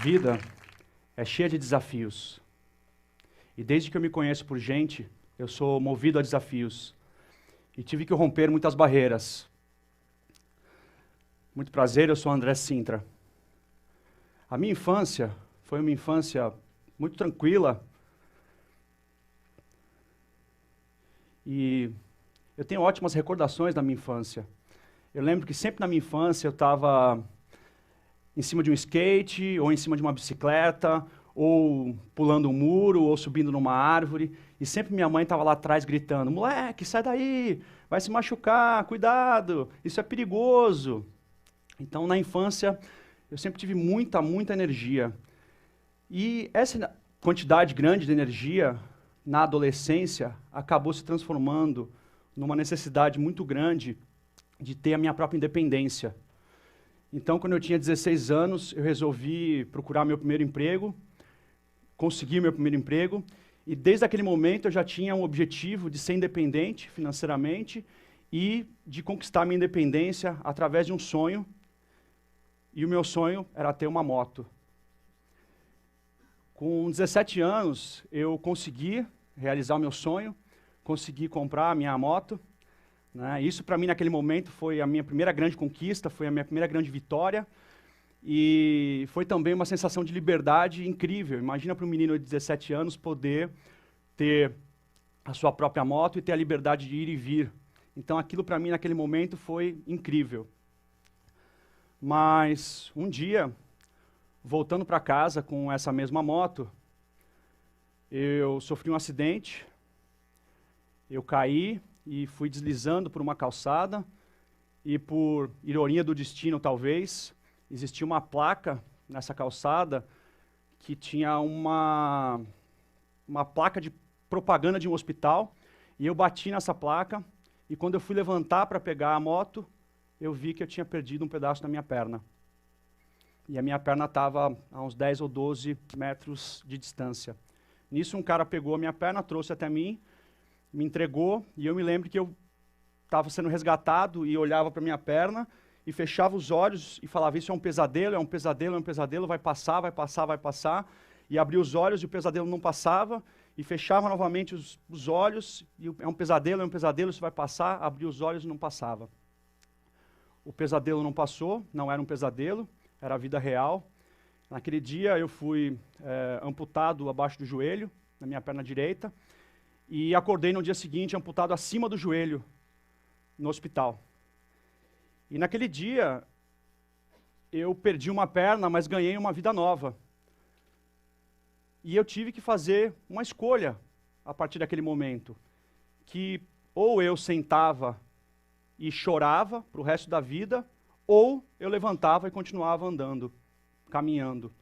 vida é cheia de desafios. E desde que eu me conheço por gente, eu sou movido a desafios. E tive que romper muitas barreiras. Muito prazer, eu sou André Sintra. A minha infância foi uma infância muito tranquila. E eu tenho ótimas recordações da minha infância. Eu lembro que sempre na minha infância eu estava em cima de um skate, ou em cima de uma bicicleta, ou pulando um muro, ou subindo numa árvore, e sempre minha mãe estava lá atrás gritando: moleque, sai daí, vai se machucar, cuidado, isso é perigoso. Então, na infância, eu sempre tive muita energia. E essa quantidade grande de energia, na adolescência, acabou se transformando numa necessidade muito grande de ter a minha própria independência. Então, quando eu tinha 16 anos, eu resolvi procurar meu primeiro emprego, consegui meu primeiro emprego, e desde aquele momento eu já tinha um objetivo de ser independente financeiramente e de conquistar minha independência através de um sonho, e o meu sonho era ter uma moto. Com 17 anos, eu consegui realizar o meu sonho, consegui comprar a minha moto, né? Isso, para mim, naquele momento, foi a minha primeira grande conquista, foi a minha primeira grande vitória, e foi também uma sensação de liberdade incrível. Imagina para um menino de 17 anos poder ter a sua própria moto e ter a liberdade de ir e vir. Então, aquilo, para mim, naquele momento, foi incrível. Mas, um dia, voltando para casa com essa mesma moto, eu sofri um acidente, eu caí e fui deslizando por uma calçada, e por ironia do destino, talvez, existia uma placa nessa calçada que tinha uma placa de propaganda de um hospital, e eu bati nessa placa, e quando eu fui levantar para pegar a moto, eu vi que eu tinha perdido um pedaço da minha perna. E a minha perna estava a uns 10 ou 12 metros de distância. Nisso, um cara pegou a minha perna, trouxe até mim, me entregou, e eu me lembro que eu estava sendo resgatado e olhava para a minha perna e fechava os olhos e falava: isso é um pesadelo, é um pesadelo, é um pesadelo, vai passar, vai passar, vai passar. E abria os olhos e o pesadelo não passava, e fechava novamente os olhos, e é um pesadelo, isso vai passar, abria os olhos e não passava. O pesadelo não passou, não era um pesadelo, era a vida real. Naquele dia eu fui amputado abaixo do joelho, na minha perna direita, e acordei no dia seguinte amputado acima do joelho, no hospital. E naquele dia, eu perdi uma perna, mas ganhei uma vida nova. E eu tive que fazer uma escolha a partir daquele momento, que ou eu sentava e chorava para o resto da vida, ou eu levantava e continuava andando, caminhando.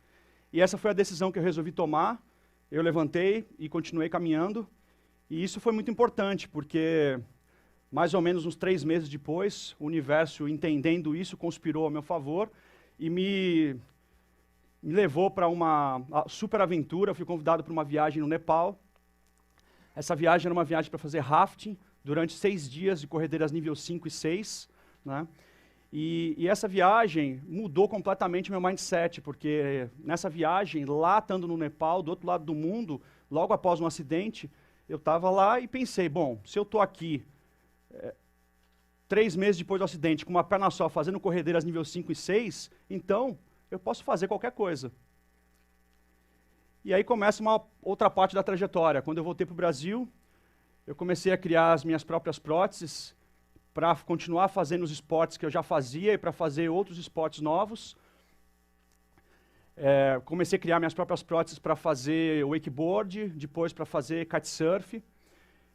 E essa foi a decisão que eu resolvi tomar. Eu levantei e continuei caminhando. E isso foi muito importante, porque mais ou menos uns 3 meses depois, o universo, entendendo isso, conspirou a meu favor e me levou para uma super aventura. Eu fui convidado para uma viagem no Nepal. Essa viagem era uma viagem para fazer rafting durante 6 dias de corredeiras nível 5 e 6, né? E essa viagem mudou completamente meu mindset, porque nessa viagem, lá estando no Nepal, do outro lado do mundo, logo após um acidente, eu estava lá e pensei: bom, se eu estou aqui 3 meses depois do acidente, com uma perna só, fazendo corredeiras nível 5 e 6, então eu posso fazer qualquer coisa. E aí começa uma outra parte da trajetória. Quando eu voltei para o Brasil, eu comecei a criar as minhas próprias próteses, para continuar fazendo os esportes que eu já fazia e para fazer outros esportes novos. Comecei a criar minhas próprias próteses para fazer wakeboard, depois para fazer kitesurf.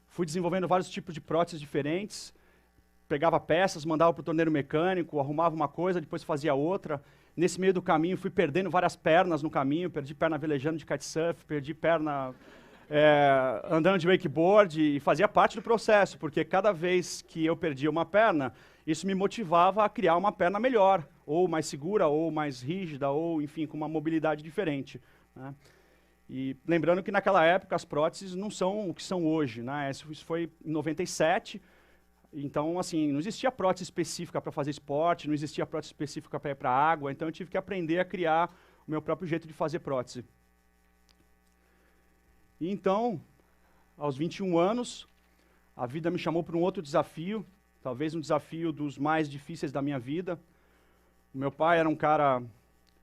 Fui desenvolvendo vários tipos de próteses diferentes. Pegava peças, mandava para o torneiro mecânico, arrumava uma coisa, depois fazia outra. Nesse meio do caminho, fui perdendo várias pernas no caminho. Perdi perna velejando de kitesurf, perdi perna andando de wakeboard, e fazia parte do processo, porque cada vez que eu perdia uma perna, isso me motivava a criar uma perna melhor, ou mais segura, ou mais rígida, ou, enfim, com uma mobilidade diferente, né? E lembrando que naquela época as próteses não são o que são hoje, né? Isso foi em 97, então, assim, não existia prótese específica para fazer esporte, não existia prótese específica para ir para a água, então eu tive que aprender a criar o meu próprio jeito de fazer prótese. E então, aos 21 anos, a vida me chamou para um outro desafio, talvez um desafio dos mais difíceis da minha vida. O meu pai era um cara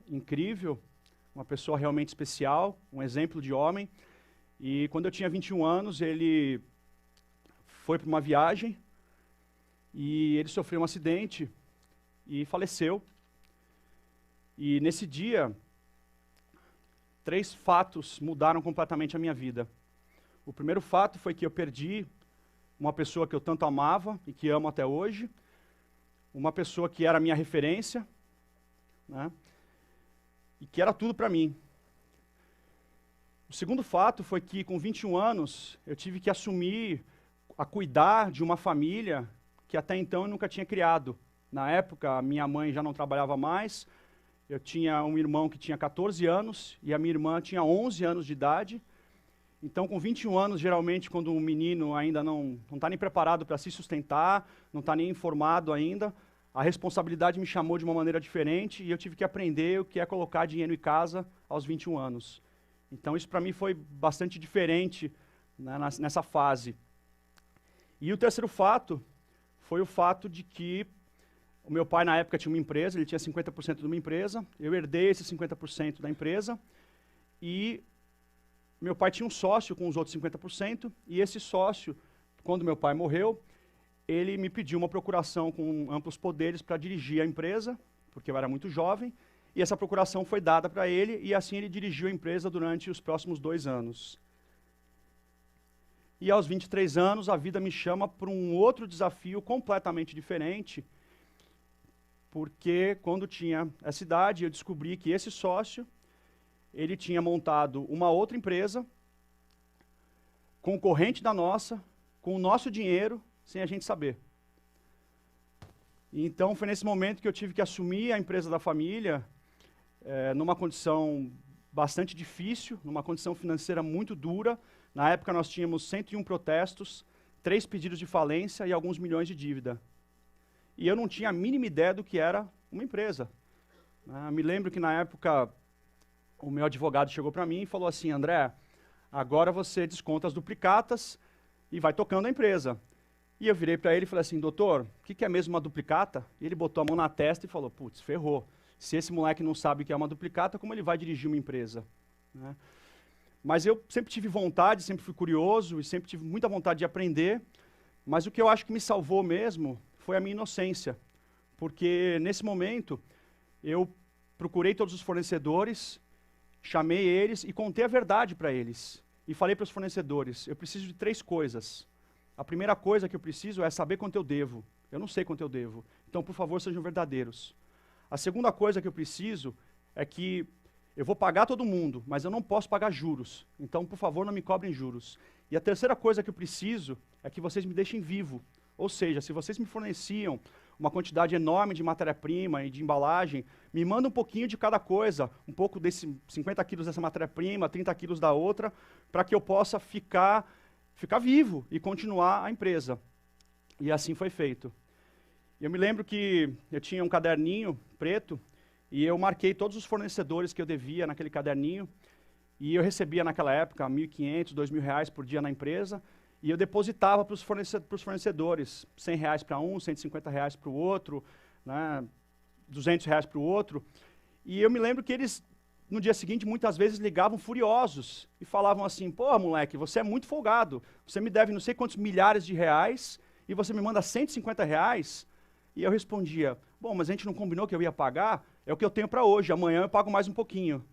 incrível, uma pessoa realmente especial, um exemplo de homem. E quando eu tinha 21 anos, ele foi para uma viagem e ele sofreu um acidente e faleceu. E nesse dia, 3 fatos mudaram completamente a minha vida. O primeiro fato foi que eu perdi uma pessoa que eu tanto amava e que amo até hoje, uma pessoa que era a minha referência, né, e que era tudo para mim. O segundo fato foi que, com 21 anos, eu tive que assumir a cuidar de uma família que até então eu nunca tinha criado. Na época, a minha mãe já não trabalhava mais, eu tinha um irmão que tinha 14 anos e a minha irmã tinha 11 anos de idade. Então, com 21 anos, geralmente, quando um menino ainda não está nem preparado para se sustentar, não está nem informado ainda, a responsabilidade me chamou de uma maneira diferente e eu tive que aprender o que é colocar dinheiro em casa aos 21 anos. Então, isso para mim foi bastante diferente, né, nessa fase. E o terceiro fato foi o fato de que o meu pai, na época, tinha uma empresa, ele tinha 50% de uma empresa, eu herdei esse 50% da empresa, e meu pai tinha um sócio com os outros 50%, e esse sócio, quando meu pai morreu, ele me pediu uma procuração com amplos poderes para dirigir a empresa, porque eu era muito jovem, e essa procuração foi dada para ele, e assim ele dirigiu a empresa durante os próximos 2 anos. E aos 23 anos, a vida me chama para um outro desafio completamente diferente, porque quando tinha essa idade, eu descobri que esse sócio, ele tinha montado uma outra empresa, concorrente da nossa, com o nosso dinheiro, sem a gente saber. E então foi nesse momento que eu tive que assumir a empresa da família, numa condição bastante difícil, numa condição financeira muito dura. Na época nós tínhamos 101 protestos, 3 pedidos de falência e alguns milhões de dívida. E eu não tinha a mínima ideia do que era uma empresa. Me lembro que na época o meu advogado chegou para mim e falou assim: André, agora você desconta as duplicatas e vai tocando a empresa. E eu virei para ele e falei assim: doutor, o que é mesmo uma duplicata? E ele botou a mão na testa e falou: putz, ferrou. Se esse moleque não sabe o que é uma duplicata, como ele vai dirigir uma empresa? Né? Mas eu sempre tive vontade, sempre fui curioso e sempre tive muita vontade de aprender. Mas o que eu acho que me salvou mesmo foi a minha inocência. Porque nesse momento eu procurei todos os fornecedores, chamei eles e contei a verdade para eles. E falei para os fornecedores: eu preciso de 3 coisas. A primeira coisa que eu preciso é saber quanto eu devo. Eu não sei quanto eu devo. Então, por favor, sejam verdadeiros. A segunda coisa que eu preciso é que eu vou pagar todo mundo, mas eu não posso pagar juros. Então, por favor, não me cobrem juros. E a terceira coisa que eu preciso é que vocês me deixem vivo. Ou seja, se vocês me forneciam uma quantidade enorme de matéria-prima e de embalagem, me manda um pouquinho de cada coisa, um pouco desse 50 quilos dessa matéria-prima, 30 quilos da outra, para que eu possa ficar vivo e continuar a empresa. E assim foi feito. Eu me lembro que eu tinha um caderninho preto e eu marquei todos os fornecedores que eu devia naquele caderninho, e eu recebia naquela época R$1.500, R$2.000 por dia na empresa, e eu depositava para os fornecedores, R$100 para um, R$150 para o outro, né, R$200 para o outro. E eu me lembro que eles, no dia seguinte, muitas vezes ligavam furiosos e falavam assim: pô, moleque, você é muito folgado, você me deve não sei quantos milhares de reais e você me manda R$150? E eu respondia: bom, mas a gente não combinou que eu ia pagar? É o que eu tenho para hoje, amanhã eu pago mais um pouquinho.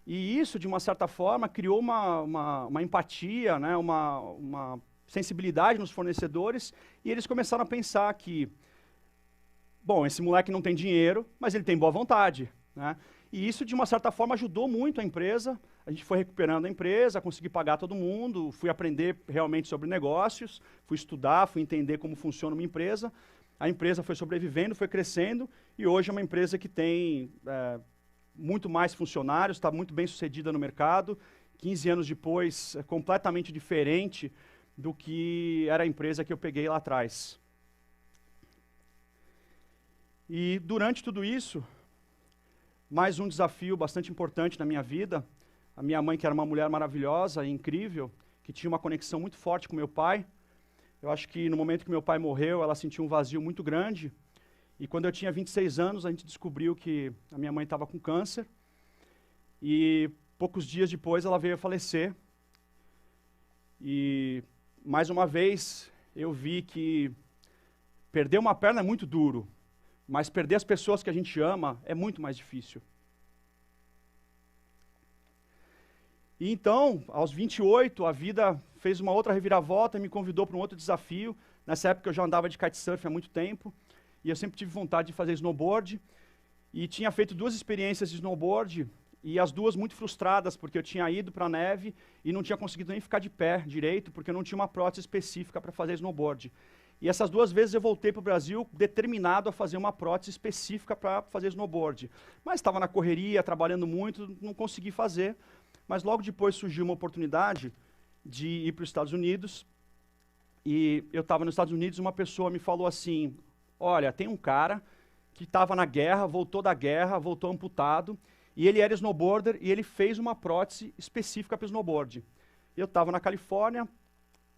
E isso, de uma certa forma, criou uma empatia, né, uma sensibilidade nos fornecedores, e eles começaram a pensar que, bom, esse moleque não tem dinheiro, mas ele tem boa vontade, né? E isso, de uma certa forma, ajudou muito a empresa. A gente foi recuperando a empresa, consegui pagar todo mundo, fui aprender realmente sobre negócios, fui estudar, fui entender como funciona uma empresa. A empresa foi sobrevivendo, foi crescendo, e hoje é uma empresa que tem muito mais funcionários, está muito bem sucedida no mercado. 15 anos depois, é completamente diferente do que era a empresa que eu peguei lá atrás. E durante tudo isso, mais um desafio bastante importante na minha vida. A minha mãe, que era uma mulher maravilhosa e incrível, que tinha uma conexão muito forte com meu pai. Eu acho que no momento que meu pai morreu, ela sentiu um vazio muito grande. E quando eu tinha 26 anos, a gente descobriu que a minha mãe estava com câncer. E poucos dias depois ela veio a falecer. E mais uma vez eu vi que perder uma perna é muito duro, mas perder as pessoas que a gente ama é muito mais difícil. E então, aos 28, a vida fez uma outra reviravolta e me convidou para um outro desafio. Nessa época eu já andava de kitesurf há muito tempo, e eu sempre tive vontade de fazer snowboard, e tinha feito 2 experiências de snowboard, e as 2 muito frustradas, porque eu tinha ido para a neve e não tinha conseguido nem ficar de pé direito, porque eu não tinha uma prótese específica para fazer snowboard. E essas 2 vezes eu voltei para o Brasil determinado a fazer uma prótese específica para fazer snowboard. Mas estava na correria, trabalhando muito, não consegui fazer. Mas logo depois surgiu uma oportunidade de ir para os Estados Unidos. E eu estava nos Estados Unidos e uma pessoa me falou assim, olha, tem um cara que estava na guerra, voltou amputado, e ele era snowboarder e ele fez uma prótese específica para snowboard. Eu estava na Califórnia,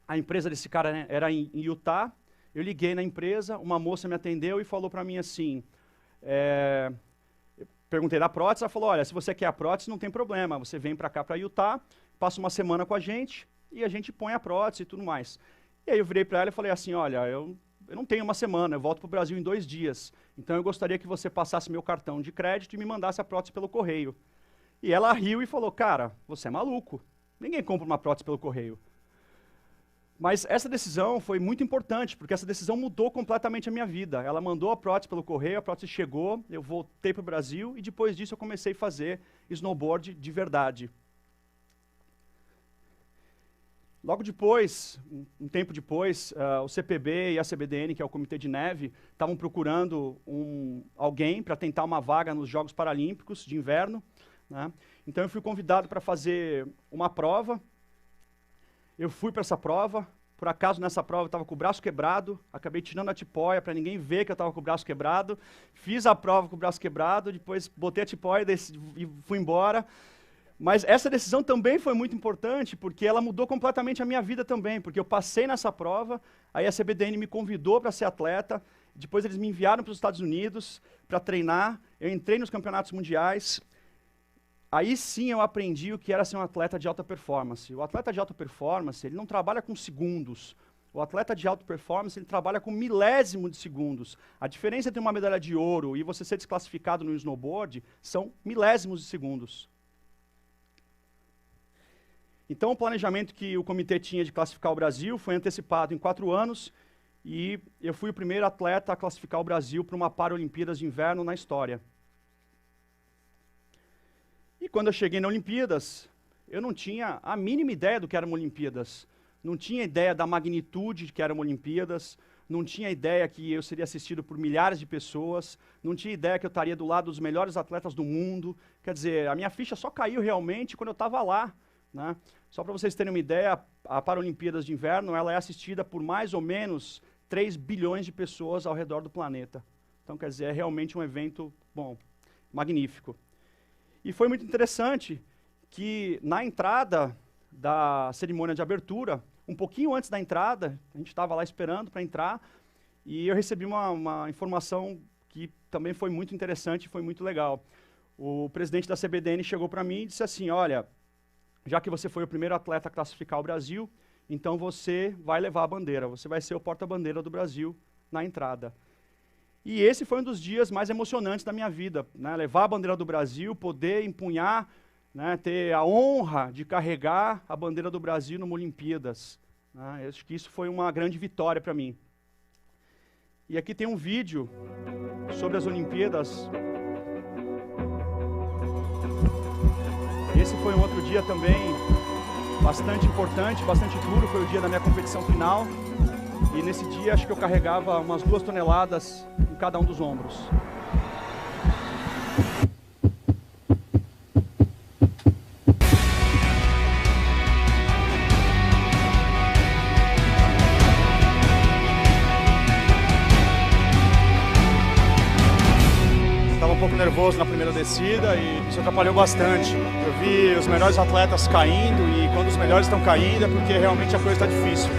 a empresa desse cara era em Utah, eu liguei na empresa, uma moça me atendeu e falou para mim assim, perguntei da prótese, ela falou, olha, se você quer a prótese, não tem problema, você vem para cá, para Utah, passa uma semana com a gente e a gente põe a prótese e tudo mais. E aí eu virei para ela e falei assim, olha, eu não tenho uma semana, eu volto para o Brasil em 2 dias, então eu gostaria que você passasse meu cartão de crédito e me mandasse a prótese pelo correio. E ela riu e falou, cara, você é maluco, ninguém compra uma prótese pelo correio. Mas essa decisão foi muito importante, porque essa decisão mudou completamente a minha vida. Ela mandou a prótese pelo correio, a prótese chegou, eu voltei para o Brasil e depois disso eu comecei a fazer snowboard de verdade. Logo depois, um tempo depois, o CPB e a CBDN, que é o Comitê de Neve, estavam procurando alguém para tentar uma vaga nos Jogos Paralímpicos de Inverno, né? Então eu fui convidado para fazer uma prova. Eu fui para essa prova, por acaso nessa prova eu estava com o braço quebrado, acabei tirando a tipóia para ninguém ver que eu estava com o braço quebrado, fiz a prova com o braço quebrado, depois botei a tipóia e fui embora. Mas essa decisão também foi muito importante, porque ela mudou completamente a minha vida também, porque eu passei nessa prova, aí a CBDN me convidou para ser atleta, depois eles me enviaram para os Estados Unidos para treinar, eu entrei nos campeonatos mundiais. Aí sim eu aprendi o que era ser um atleta de alta performance. O atleta de alta performance, ele não trabalha com segundos. O atleta de alta performance, ele trabalha com milésimo de segundos. A diferença entre uma medalha de ouro e você ser desclassificado no snowboard são milésimos de segundos. Então o planejamento que o comitê tinha de classificar o Brasil foi antecipado em 4 anos e eu fui o primeiro atleta a classificar o Brasil para uma Paralimpíadas de Inverno na história. E quando eu cheguei na Olimpíadas, eu não tinha a mínima ideia do que eram Olimpíadas. Não tinha ideia da magnitude que eram Olimpíadas, não tinha ideia que eu seria assistido por milhares de pessoas, não tinha ideia que eu estaria do lado dos melhores atletas do mundo. Quer dizer, a minha ficha só caiu realmente quando eu estava lá, né? Só para vocês terem uma ideia, a Paralimpíadas de Inverno ela é assistida por mais ou menos 3 bilhões de pessoas ao redor do planeta. Então, quer dizer, é realmente um evento, bom, magnífico. E foi muito interessante que na entrada da cerimônia de abertura, um pouquinho antes da entrada, a gente estava lá esperando para entrar, e eu recebi uma informação que também foi muito interessante e foi muito legal. O presidente da CBDN chegou para mim e disse assim, olha, já que você foi o primeiro atleta a classificar o Brasil, então você vai levar a bandeira, você vai ser o porta-bandeira do Brasil na entrada. E esse foi um dos dias mais emocionantes da minha vida, né? Levar a bandeira do Brasil, poder empunhar, né? Ter a honra de carregar a bandeira do Brasil numa Olimpíadas, né? Eu acho que isso foi uma grande vitória para mim. E aqui tem um vídeo sobre as Olimpíadas. Esse foi um outro dia também bastante importante, bastante duro, foi o dia da minha competição final. E nesse dia acho que eu carregava umas 2 toneladas em cada um dos ombros. pouco nervoso na primeira descida e isso atrapalhou bastante. Eu vi os melhores atletas caindo e quando os melhores estão caindo é porque realmente a coisa está difícil.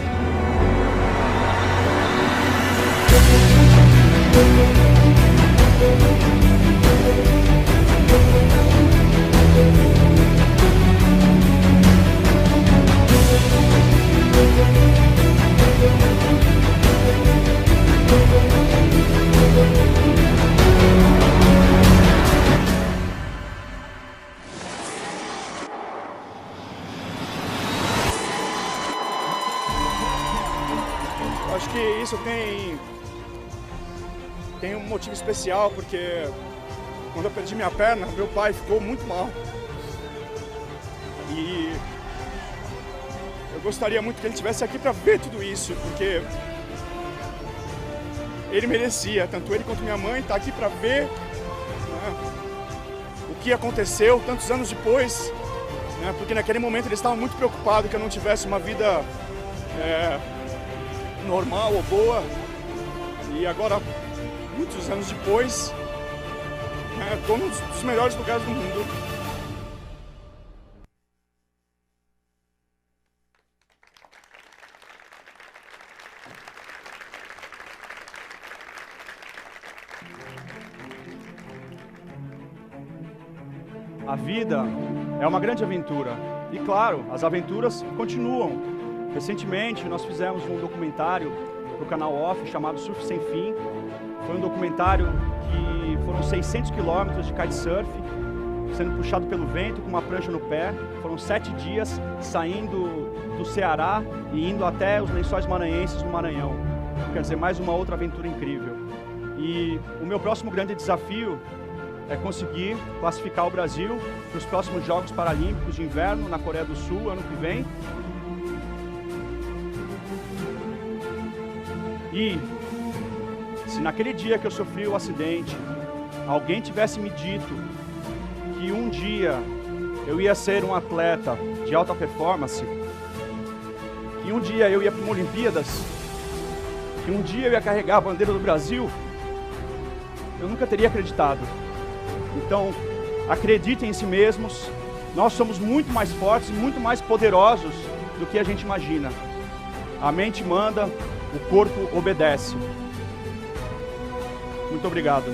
Acho que isso tem um motivo especial, porque quando eu perdi minha perna, meu pai ficou muito mal. E eu gostaria muito que ele estivesse aqui para ver tudo isso, porque ele merecia, tanto ele quanto minha mãe, tá aqui para ver, né, o que aconteceu tantos anos depois, né, porque naquele momento eles estavam muito preocupados que eu não tivesse uma vida normal ou boa, e agora, muitos anos depois, estou num dos melhores lugares do mundo. A vida é uma grande aventura e, claro, as aventuras continuam. Recentemente nós fizemos um documentário para o canal Off chamado Surf Sem Fim. Foi um documentário que foram 600 quilômetros de kitesurf, sendo puxado pelo vento com uma prancha no pé. Foram 7 dias saindo do Ceará e indo até os Lençóis Maranhenses no Maranhão. Quer dizer, mais uma outra aventura incrível. E o meu próximo grande desafio é conseguir classificar o Brasil para os próximos Jogos Paralímpicos de Inverno na Coreia do Sul, ano que vem. E se naquele dia que eu sofri o acidente, alguém tivesse me dito que um dia eu ia ser um atleta de alta performance, que um dia eu ia para uma Olimpíadas, que um dia eu ia carregar a bandeira do Brasil, eu nunca teria acreditado. Então, acreditem em si mesmos, nós somos muito mais fortes e muito mais poderosos do que a gente imagina. A mente manda, o corpo obedece. Muito obrigado.